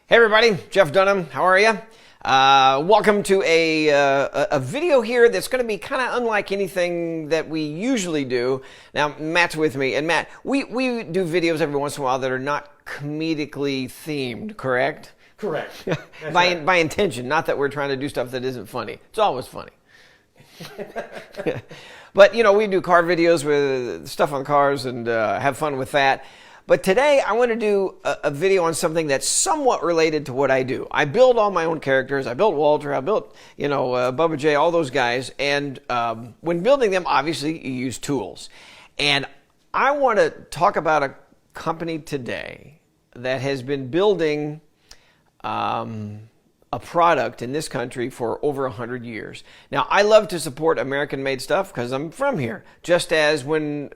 Hey everybody, Jeff Dunham, how are you? Welcome to a video here that's going to be kind of unlike anything that we usually do. Now, Matt's with me, and Matt, we do videos every once in a while that are not comedically themed, correct? Correct. By intention, not that we're trying to do stuff that isn't funny. It's always funny. But, you know, we do car videos with stuff on cars and have fun with that. But today I want to do a video on something that's somewhat related to what I do. I build all my own characters. I built Walter. I built, Bubba J, all those guys. And when building them, obviously, you use tools. And I want to talk about a company today that has been building a product in this country for over 100 years. Now, I love to support American-made stuff because I'm from here. Just as when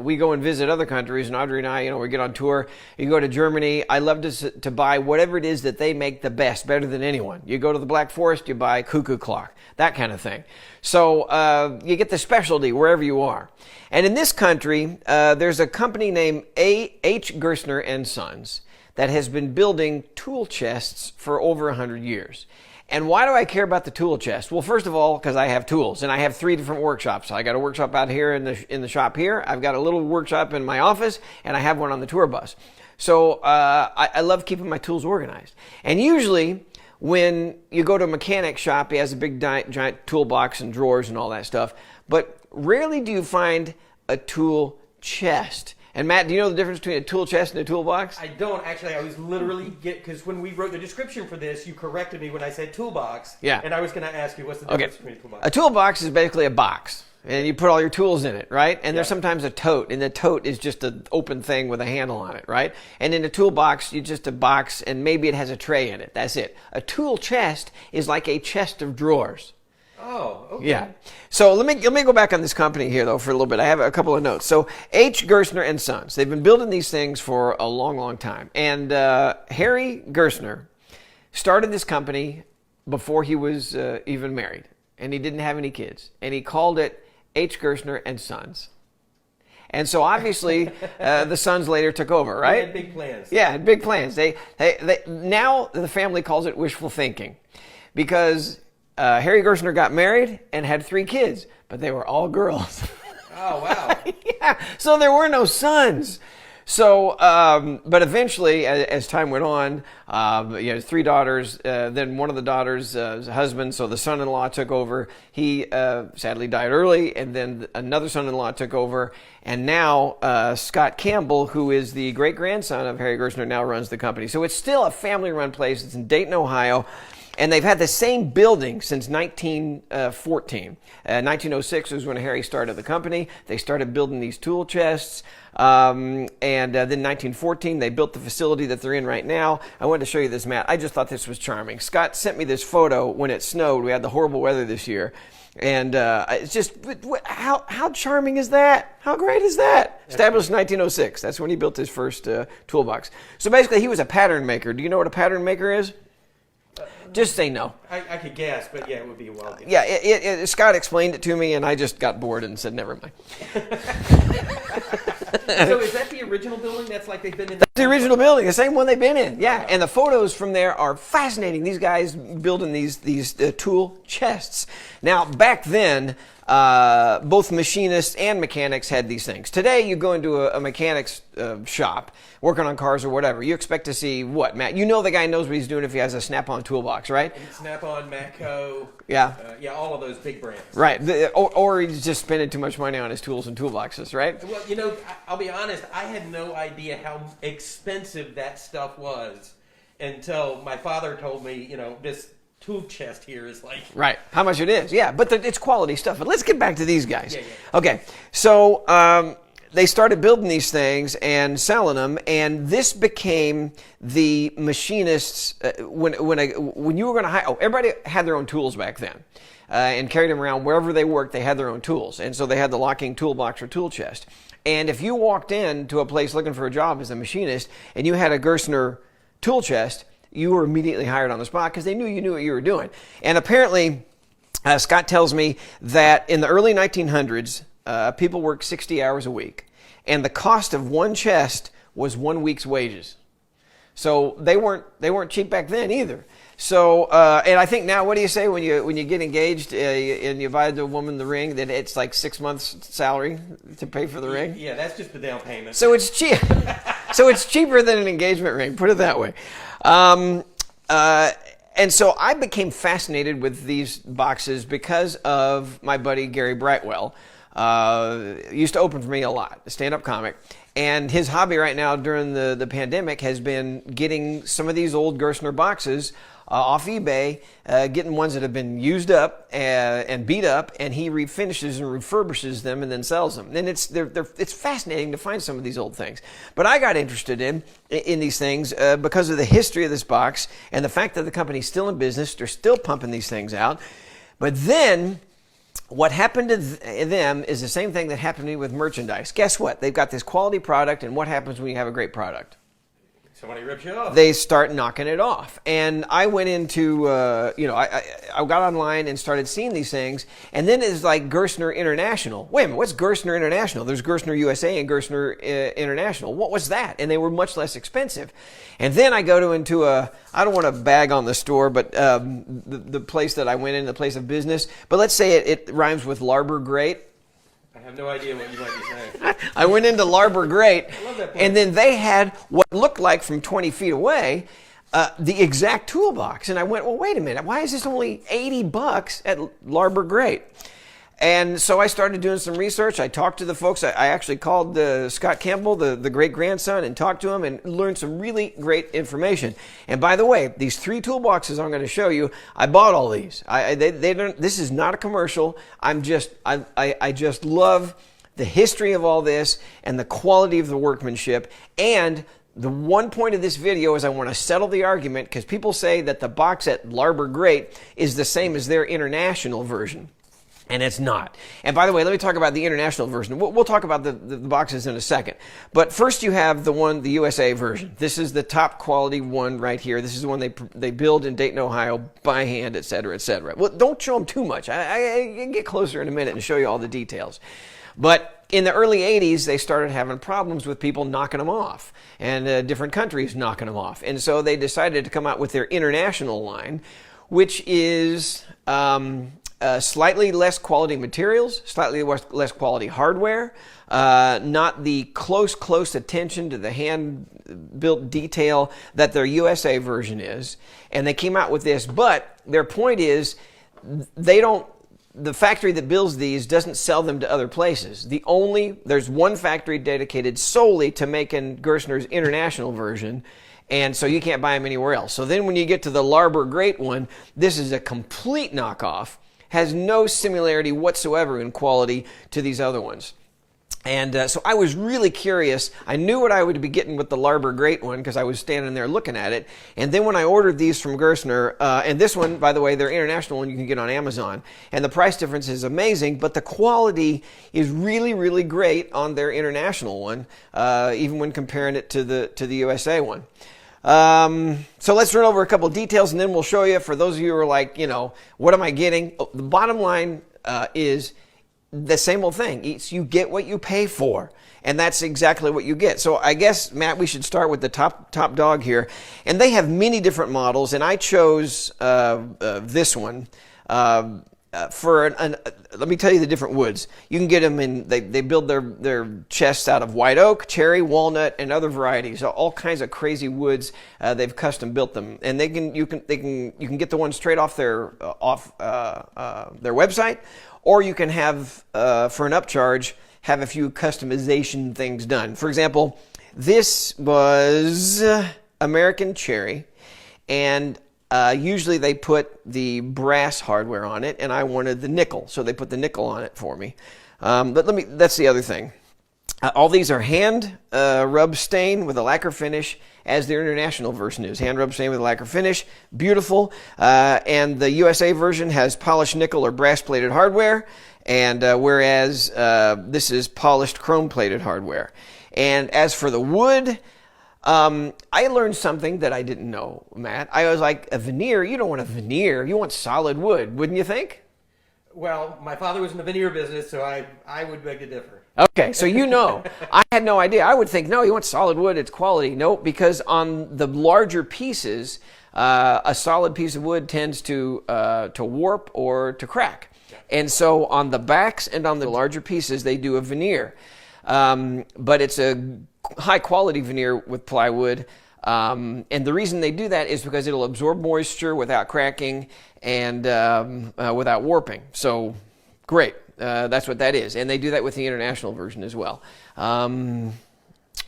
we go and visit other countries, and Audrey and I, we get on tour, you go to Germany, I love to buy whatever it is that they make the best, better than anyone. You go to the Black Forest, you buy cuckoo clock, that kind of thing. So you get the specialty wherever you are. And in this country, there's a company named Gerstner Sons that has been building tool chests for over 100 years. And why do I care about the tool chest? Well, first of all, because I have tools, and I have 3 different workshops. I got a workshop out here in the shop here. I've got a little workshop in my office, and I have one on the tour bus. So I love keeping my tools organized. And usually, when you go to a mechanic shop, he has a big giant toolbox and drawers and all that stuff. But rarely do you find a tool chest. And Matt, do you know the difference between a tool chest and a toolbox? I don't actually. I was literally because when we wrote the description for this, you corrected me when I said toolbox. Yeah. And I was going to ask you what's the difference between a toolbox. A toolbox is basically a box, and you put all your tools in it, right? And there's Yeah. sometimes a tote, and the tote is just an open thing with a handle on it, right? And in a toolbox, you just a box, and maybe it has a tray in it. That's it. A tool chest is like a chest of drawers. Oh, okay. Yeah. So let me go back on this company here, though, for a little bit. I have a couple of notes. So Gerstner Sons, they've been building these things for a long, long time. And Harry Gerstner started this company before he was even married. And he didn't have any kids. And he called it Gerstner Sons. And so obviously the sons later took over, right? They had big plans. Yeah, had big plans. They now the family calls it wishful thinking, because Harry Gerstner got married and had 3 kids, but they were all girls. Oh, wow. Yeah, so there were no sons. So, but eventually, as time went on, 3 daughters, then one of the daughters' husband, so the son-in-law took over. He sadly died early, and then another son-in-law took over. And now Scott Campbell, who is the great-grandson of Harry Gerstner, now runs the company. So it's still a family-run place. It's in Dayton, Ohio. And they've had the same building since 1914. 1906 was when Harry started the company. They started building these tool chests. And then 1914, they built the facility that they're in right now. I wanted to show you this, Matt. I just thought this was charming. Scott sent me this photo when it snowed. We had the horrible weather this year. And it's just, how charming is that? How great is that? Established in 1906. That's when he built his first toolbox. So basically, he was a pattern maker. Do you know what a pattern maker is? Just say no. I could guess, but yeah, it would be a wild guess. Yeah, Scott explained it to me, and I just got bored and said, never mind. So is that the original building? That's like they've been in? That's the original building, the same one they've been in. Yeah, and the photos from there are fascinating. These guys building these tool chests. Now, back then, both machinists and mechanics had these things. Today, you go into a mechanic's shop, working on cars or whatever. You expect to see what, Matt? You know the guy knows what he's doing if he has a Snap-on toolbox, right? Snap-on, Matco. Yeah. All of those big brands. Right. Or he's just spending too much money on his tools and toolboxes, right? Well, I'll be honest, I had no idea how expensive that stuff was until my father told me, this tool chest here is like... Right. How much it is. Yeah, but it's quality stuff. But let's get back to these guys. Yeah. Okay. So they started building these things and selling them, and this became the machinists. When you were going to hire... Oh, everybody had their own tools back then. And carried them around wherever they worked. They had their own tools. And so they had the locking toolbox or tool chest. And if you walked into a place looking for a job as a machinist and you had a Gerstner tool chest, you were immediately hired on the spot because they knew you knew what you were doing. And apparently, Scott tells me that in the early 1900s, people worked 60 hours a week. And the cost of one chest was 1 week's wages. So they weren't cheap back then either. So and I think now, what do you say when you get engaged and you buy the woman the ring, that it's like 6 months' salary to pay for the ring? Yeah, that's just the down payment. So it's cheap. So it's cheaper than an engagement ring. Put it that way. And so I became fascinated with these boxes because of my buddy Gary Brightwell. Used to open for me a lot, a stand-up comic. And his hobby right now during the pandemic has been getting some of these old Gerstner boxes off eBay, getting ones that have been used up and beat up, and he refinishes and refurbishes them and then sells them. And it's fascinating to find some of these old things. But I got interested in these things because of the history of this box and the fact that the company's still in business. They're still pumping these things out. But then what happened to them is the same thing that happened to me with merchandise. Guess what? They've got this quality product, and what happens when you have a great product? Somebody rips you off. They start knocking it off. And I went into, I got online and started seeing these things. And then it's like Gerstner International. Wait a minute, what's Gerstner International? There's Gerstner USA and Gerstner International. What was that? And they were much less expensive. And then I go into I don't want to bag on the store, but the place that I went in, the place of business. But let's say it rhymes with Larber Great. I have no idea what you might be saying. I went into Larber Great, I love that place. and then they had what looked like from 20 feet away the exact toolbox. And I went, well, wait a minute. Why is this only $80 at Larber Great? And so I started doing some research. I talked to the folks. I actually called Scott Campbell, the great-grandson, and talked to him and learned some really great information. And by the way, these 3 toolboxes I'm going to show you, I bought all these. They don't. This is not a commercial. I just love the history of all this and the quality of the workmanship. And the one point of this video is I want to settle the argument, because people say that the box at Larber Great is the same as their international version. And it's not. And by the way, let me talk about the international version. We'll talk about the boxes in a second. But first you have the USA version. This is the top quality one right here. This is the one they build in Dayton, Ohio, by hand, et cetera, et cetera. Well, don't show them too much. I can get closer in a minute and show you all the details. But in the early 80s, they started having problems with people knocking them off, and different countries knocking them off. And so they decided to come out with their international line, which is slightly less quality materials, slightly less quality hardware, not the close attention to the hand-built detail that their USA version is. And they came out with this, but their point is the factory that builds these doesn't sell them to other places. There's one factory dedicated solely to making Gerstner's international version, and so you can't buy them anywhere else. So then when you get to the Larber Great one, this is a complete knockoff, has no similarity whatsoever in quality to these other ones. And so I was really curious. I knew what I would be getting with the Larber Great one because I was standing there looking at it. And then when I ordered these from Gerstner, and this one, by the way, their international one you can get on Amazon, and the price difference is amazing, but the quality is really, really great on their international one, even when comparing it to the USA one. So let's run over a couple of details, and then we'll show you, for those of you who are like, what am I getting? The bottom line is the same old thing. You get what you pay for, and that's exactly what you get. So I guess, Matt, we should start with the top dog here. And they have many different models, and I chose this one. Let me tell you the different woods. You can get them in, they build their chests out of white oak, cherry, walnut, and other varieties. So all kinds of crazy woods. They've custom built them, and you can get the ones straight off their website, or you can have for an upcharge have a few customization things done. For example, this was American cherry, and usually they put the brass hardware on it, and I wanted the nickel, so they put the nickel on it for me. But that's the other thing. All these are hand rub stain with a lacquer finish, as their international version is. Hand rub stain with a lacquer finish, beautiful. And the USA version has polished nickel or brass plated hardware, and whereas this is polished chrome plated hardware. And as for the wood, I learned something that I didn't know, Matt. I was like, a veneer? You don't want a veneer. You want solid wood, wouldn't you think? Well, my father was in the veneer business, so I would beg to differ. Okay, so you know. I had no idea. I would think, no, you want solid wood, it's quality. Nope, because on the larger pieces, a solid piece of wood tends to warp or to crack. And so on the backs and on the larger pieces, they do a veneer. But it's a high quality veneer with plywood. And the reason they do that is because it'll absorb moisture without cracking and without warping. So great. That's what that is. And they do that with the international version as well.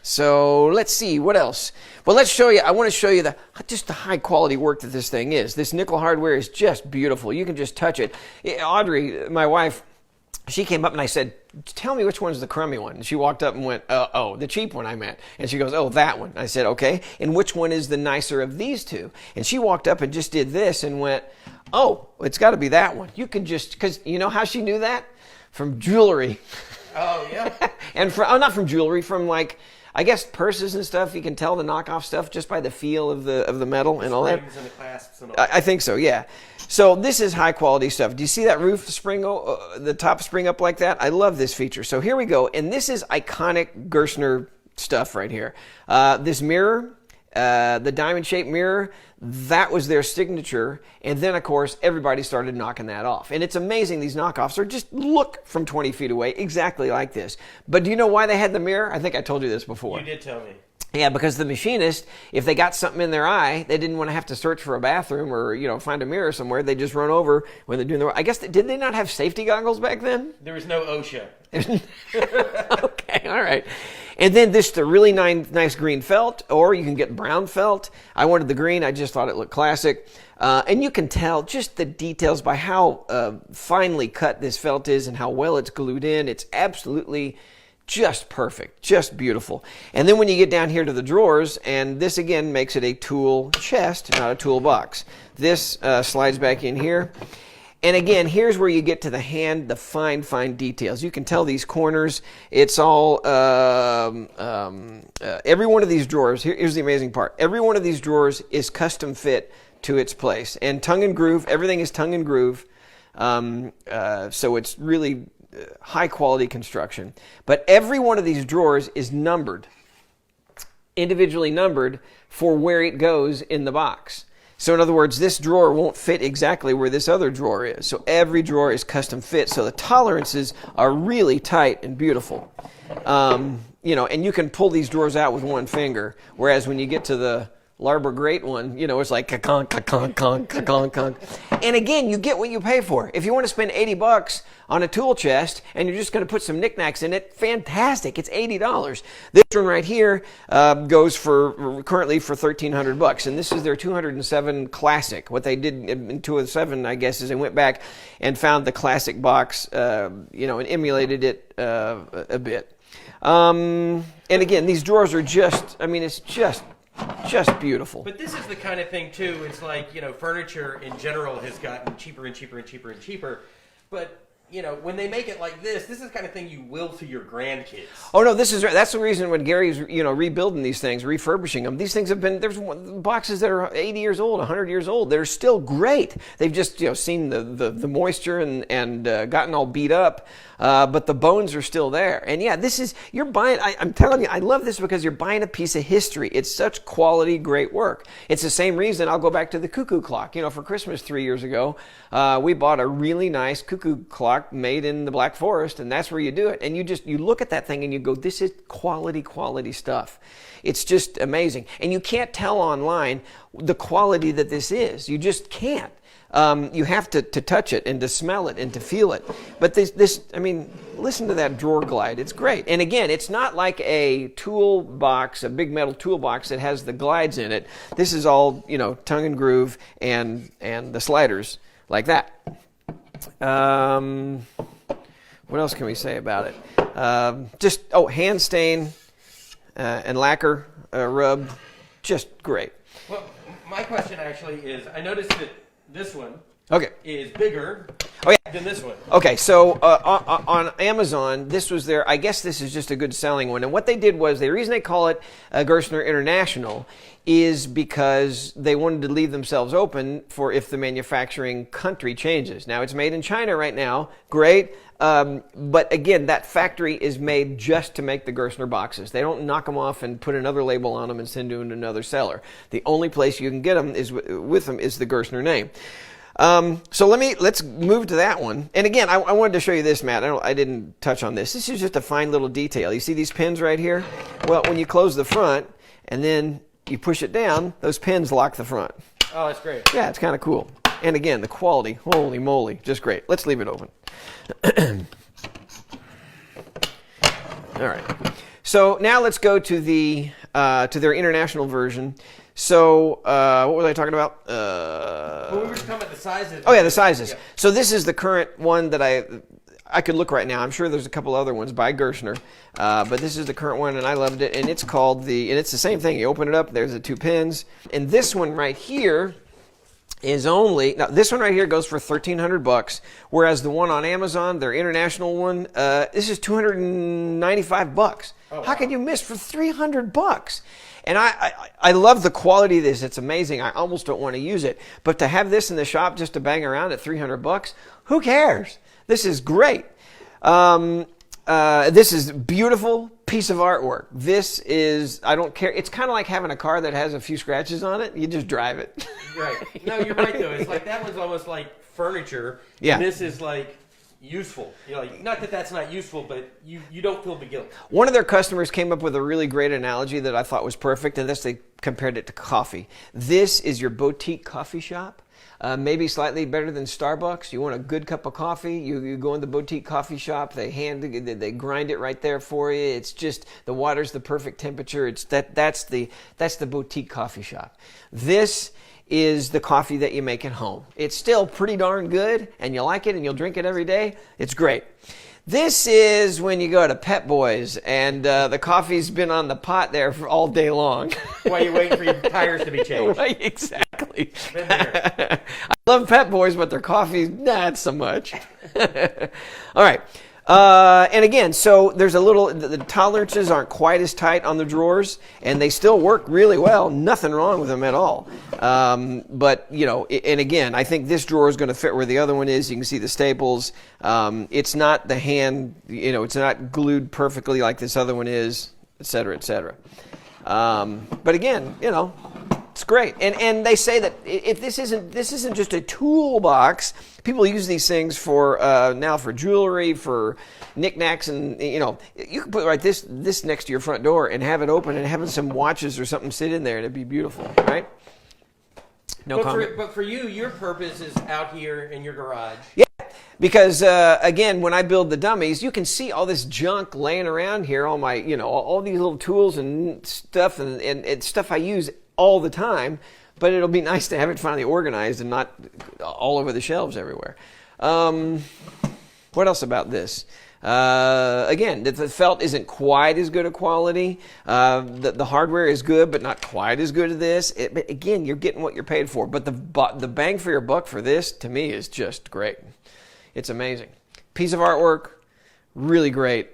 So let's see, what else? Well, let's show you, I want to show you just the high quality work that this thing is. This nickel hardware is just beautiful. You can just touch it. Audrey, my wife, she came up and I said, tell me which one's the crummy one. And she walked up and went, oh, the cheap one I meant. And she goes, oh, that one. I said, okay. And which one is the nicer of these two? And she walked up and just did this and went, oh, it's got to be that one. You can just, because you know how she knew that? From jewelry. Oh, yeah. And not from jewelry, from like, I guess purses and stuff. You can tell the knockoff stuff just by the feel of the metal and all that. And the clasps and all I think so, yeah. So this is high quality stuff. Do you see that roof spring, the top spring up like that? I love this feature. So here we go, and this is iconic Gerstner stuff right here. This mirror, the diamond-shaped mirror, that was their signature. And then, of course, everybody started knocking that off. And it's amazing, these knockoffs are just look from 20 feet away exactly like this. But do you know why they had the mirror? I think I told you this before. You did tell me. Yeah, because the machinist, if they got something in their eye, they didn't want to have to search for a bathroom or, find a mirror somewhere. They just run over when they're doing the work. I guess, did they not have safety goggles back then? There was no OSHA. Okay, all right. And then the really nice green felt, or you can get brown felt. I wanted the green. I just thought it looked classic. And you can tell just the details by how finely cut this felt is and how well it's glued in. It's absolutely just perfect, just beautiful. And then when you get down here to the drawers, and this again makes it a tool chest, not a toolbox. This slides back in here. And again, here's where you get to the fine details. You can tell these corners. It's all, every one of these drawers, here's the amazing part. Every one of these drawers is custom fit to its place. And tongue and groove, everything is tongue and groove. So it's really high quality construction. But every one of these drawers is numbered, individually numbered for where it goes in the box. So in other words, this drawer won't fit exactly where this other drawer is. So every drawer is custom fit. So the tolerances are really tight and beautiful. And you can pull these drawers out with one finger. Whereas when you get to the Larber Great one, it's like ka-conk, ka-conk, conk, ka-conk, conk. And again, you get what you pay for. If you want to spend $80 on a tool chest and you're just going to put some knickknacks in it, fantastic. It's $80. This one right here goes currently for $1,300, and this is their 207 Classic. What they did in 207, I guess, is they went back and found the Classic box, and emulated it a bit. And again, these drawers are it's just beautiful. But this is the kind of thing too. It's like, furniture in general has gotten cheaper and cheaper and cheaper and cheaper. But when they make it like this is the kind of thing you will to your grandkids. Oh no, that's the reason when Gary's rebuilding these things, refurbishing them. These things have been, there's boxes that are 80 years old, 100 years old. They're still great. They've just seen the moisture and gotten all beat up. But the bones are still there. And yeah, you're buying, I'm telling you, I love this because you're buying a piece of history. It's such quality, great work. It's the same reason I'll go back to the cuckoo clock. For Christmas 3 years ago, we bought a really nice cuckoo clock made in the Black Forest, and that's where you do it. And you look at that thing and you go, this is quality stuff. It's just amazing. And you can't tell online the quality that this is. You just can't. You have to touch it and to smell it and to feel it. But listen to that drawer glide. It's great. And again, it's not like a toolbox, a big metal toolbox that has the glides in it. This is all, tongue and groove and the sliders like that. What else can we say about it? Hand stain and lacquer rub, just great. Well, my question actually is, I noticed that this one is bigger Oh yeah. Than this one. Okay, so on Amazon, this was their. I guess this is just a good selling one. And what they did was the reason they call it Gerstner International is because they wanted to leave themselves open for if the manufacturing country changes. Now it's made in China right now. Great. But again, that factory is made just to make the Gerstner boxes. They don't knock them off and put another label on them and send them to another seller. The only place you can get them is with them is the Gerstner name. So let's move to that one. And again, I wanted to show you this, Matt. I didn't touch on this. This is just a fine little detail. You see these pins right here? Well, when you close the front and then you push it down, those pins lock the front. Oh, that's great. Yeah, it's kind of cool. And again, the quality, holy moly, just great. Let's leave it open. All right. So now let's go to to their international version. So what was I talking about? Well, we were just talking about the sizes. Oh yeah, the sizes. Yeah. So this is the current one that I could look right now. I'm sure there's a couple other ones by Gerstner, but this is the current one, and I loved it. And it's called and it's the same thing. You open it up, there's the 2 pins, and this one right here is this one right here goes for $1,300, whereas the one on Amazon, their international one, this is $295. Oh, wow. How could you miss for $300? And I love the quality of this. It's amazing. I almost don't want to use it, but to have this in the shop just to bang around at $300, who cares? This is great. This is beautiful piece of artwork. This is, I don't care. It's kind of like having a car that has a few scratches on it. You just drive it. Right. No, you're right though. It's like that one's almost like furniture. Yeah. And this is like useful. You know, like, not that that's not useful, but you don't feel the guilt. One of their customers came up with a really great analogy that I thought was perfect, and they compared it to coffee. This is your boutique coffee shop. Maybe slightly better than Starbucks. You want a good cup of coffee, you go in the boutique coffee shop, they grind it right there for you. It's just, the water's the perfect temperature. That's the boutique coffee shop. This is the coffee that you make at home. It's still pretty darn good, and you like it, and you'll drink it every day. It's great. This is when you go to Pep Boys and the coffee's been on the pot there for all day long. While you're waiting for your tires to be changed. Right, exactly. Been there. I love Pep Boys, but their coffee, not so much. All right. And again, so there's the tolerances aren't quite as tight on the drawers, and they still work really well. Nothing wrong with them at all. But, and again, I think this drawer is going to fit where the other one is. You can see the staples. It's not the hand, it's not glued perfectly like this other one is, et cetera, et cetera. But again, it's great. And they say that if this isn't just a toolbox, people use these things for now for jewelry, for knickknacks, and you can put this next to your front door and have it open and having some watches or something sit in there, and it'd be beautiful, right? No comment. But for you, your purpose is out here in your garage. Yeah. Because, again, when I build the dummies, you can see all this junk laying around here, all my, all these little tools and stuff and stuff I use all the time, but it'll be nice to have it finally organized and not all over the shelves everywhere. What else about this? Again, the felt isn't quite as good a quality. The hardware is good, but not quite as good as this. But again, you're getting what you're paid for. But the bang for your buck for this, to me, is just great. It's amazing. Piece of artwork, really great.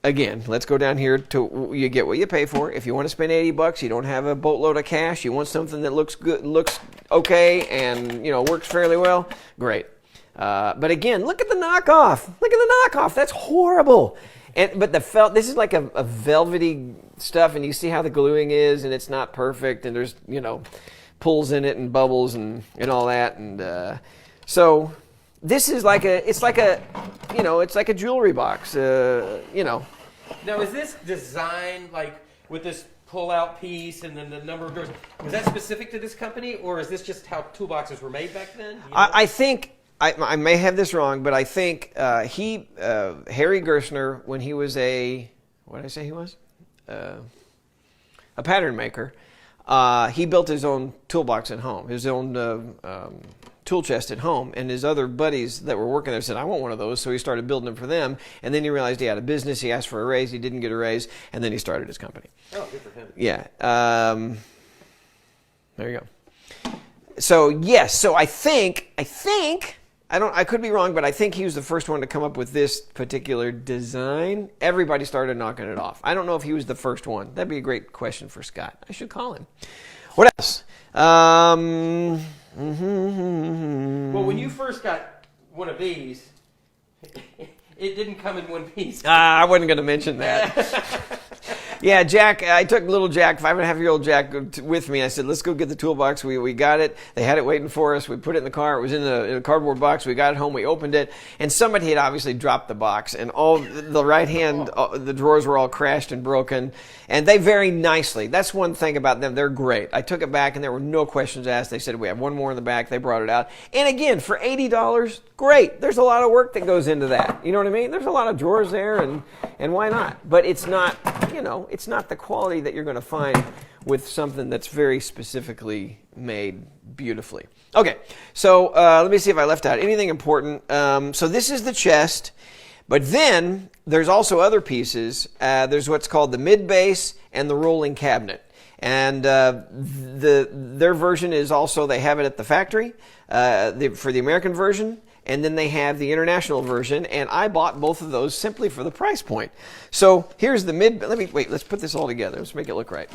Again, let's go down here to you get what you pay for. If you want to spend $80, you don't have a boatload of cash, you want something that looks good, looks okay, and works fairly well, great. But again, look at the knockoff. Look at the knockoff. That's horrible. But the felt, this is like a velvety stuff, and you see how the gluing is, and it's not perfect, and there's pulls in it and bubbles and all that, and so. This is like a jewelry box, Now, is this design with this pull-out piece and then the number of drawers? Was that specific to this company, or is this just how toolboxes were made back then? I think I may have this wrong, but I think Harry Gerstner, when he was what did I say he was? A pattern maker. He built his own toolbox at home, his own tool chest at home, and his other buddies that were working there said, I want one of those, so he started building them for them, and then he realized he had a business, he asked for a raise, he didn't get a raise, and then he started his company. Oh, good for him. Yeah. There you go. So, yes, so I think I could be wrong, but I think he was the first one to come up with this particular design. Everybody started knocking it off. I don't know if he was the first one. That'd be a great question for Scott. I should call him. What else? Well, when you first got one of these, it didn't come in one piece. I wasn't going to mention that. Yeah, Jack, I took little Jack, 5.5-year-old Jack, with me. I said, let's go get the toolbox. We got it. They had it waiting for us. We put it in the car. It was in a cardboard box. We got it home. We opened it. And somebody had obviously dropped the box. And all the right hand, the drawers were all crashed and broken. And they vary nicely. That's one thing about them. They're great. I took it back, and there were no questions asked. They said, we have one more in the back. They brought it out. And again, for $80, great. There's a lot of work that goes into that. You know what I mean? There's a lot of drawers there, and why not? But it's not, it's not the quality that you're going to find with something that's very specifically made beautifully. Okay, so let me see if I left out anything important. So this is the chest, but then there's also other pieces. There's what's called the mid-base and the rolling cabinet. And their version is also, they have it at the factory for the American version. And then they have the international version, and I bought both of those simply for the price point. So here's the let's put this all together. Let's make it look right.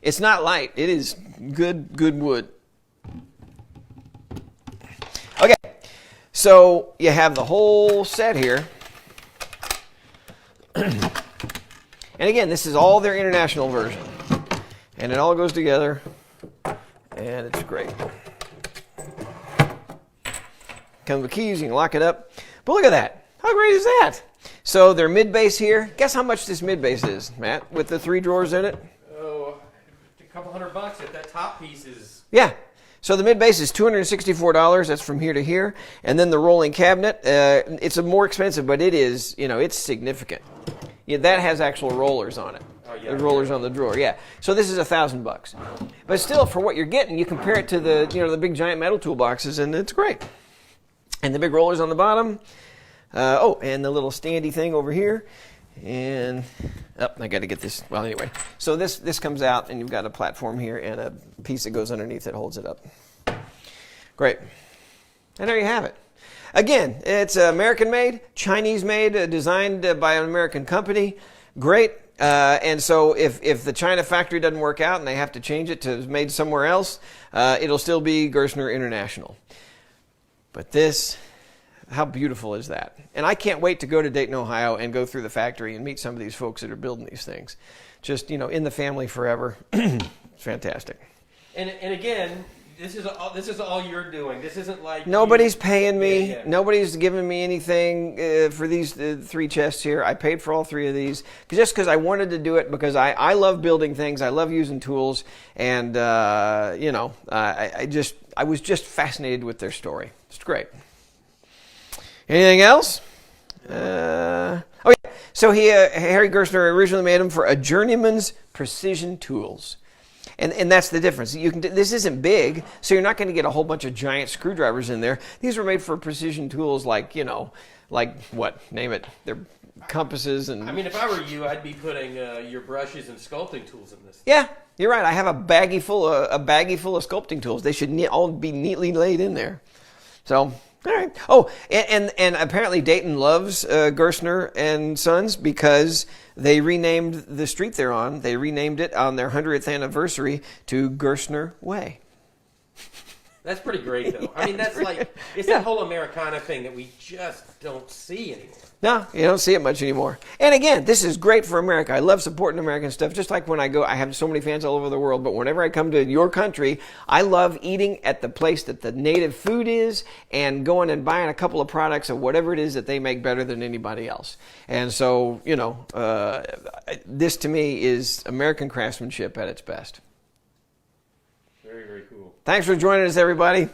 It's not light. It is good wood. Okay, so you have the whole set here. And again, this is all their international version. And it all goes together. And it's great. Comes with keys, you can lock it up. But look at that. How great is that? So their mid-base here. Guess how much this mid-base is, Matt, with the 3 drawers in it? Oh, a couple $100 if that top piece is... Yeah. So the mid-base is $264. That's from here to here. And then the rolling cabinet, it's more expensive, but it is, it's significant. Yeah, that has actual rollers on it. Oh, yeah. The rollers on the drawer, yeah. So this is $1,000. But still, for what you're getting, you compare it to the big giant metal toolboxes, and it's great. And the big rollers on the bottom. And the little standy thing over here. And I got to get this. Well, anyway. So this comes out, and you've got a platform here and a piece that goes underneath that holds it up. Great. And there you have it. Again, it's American-made, Chinese-made, designed by an American company. Great. And so if the China factory doesn't work out and they have to change it to made somewhere else, it'll still be Gerstner International. But this, how beautiful is that? And I can't wait to go to Dayton, Ohio and go through the factory and meet some of these folks that are building these things. Just, in the family forever. It's fantastic. And again... This is all you're doing. This isn't like... Nobody's paying me. Yeah. Nobody's giving me anything for these 3 chests here. I paid for all 3 of these just because I wanted to do it, because I love building things. I love using tools. And, I was just fascinated with their story. It's great. Anything else? So Harry Gerstner originally made them for a journeyman's precision tools. And that's the difference. This isn't big, so you're not going to get a whole bunch of giant screwdrivers in there. These were made for precision tools like what? Name it. They're compasses and... I mean, if I were you, I'd be putting your brushes and sculpting tools in this. Yeah, you're right. I have a baggie full of sculpting tools. They should all be neatly laid in there. So... All right. Oh, and apparently Dayton loves Gerstner and Sons because they renamed the street they're on. They renamed it on their 100th anniversary to Gerstner Way. That's pretty great, though. I mean, that's it's that whole Americana thing that we just don't see anymore. No, you don't see it much anymore. And again, this is great for America. I love supporting American stuff. Just like when I go, I have so many fans all over the world, but whenever I come to your country, I love eating at the place that the native food is and going and buying a couple of products of whatever it is that they make better than anybody else. And so, this to me is American craftsmanship at its best. Very, very cool. Thanks for joining us, everybody.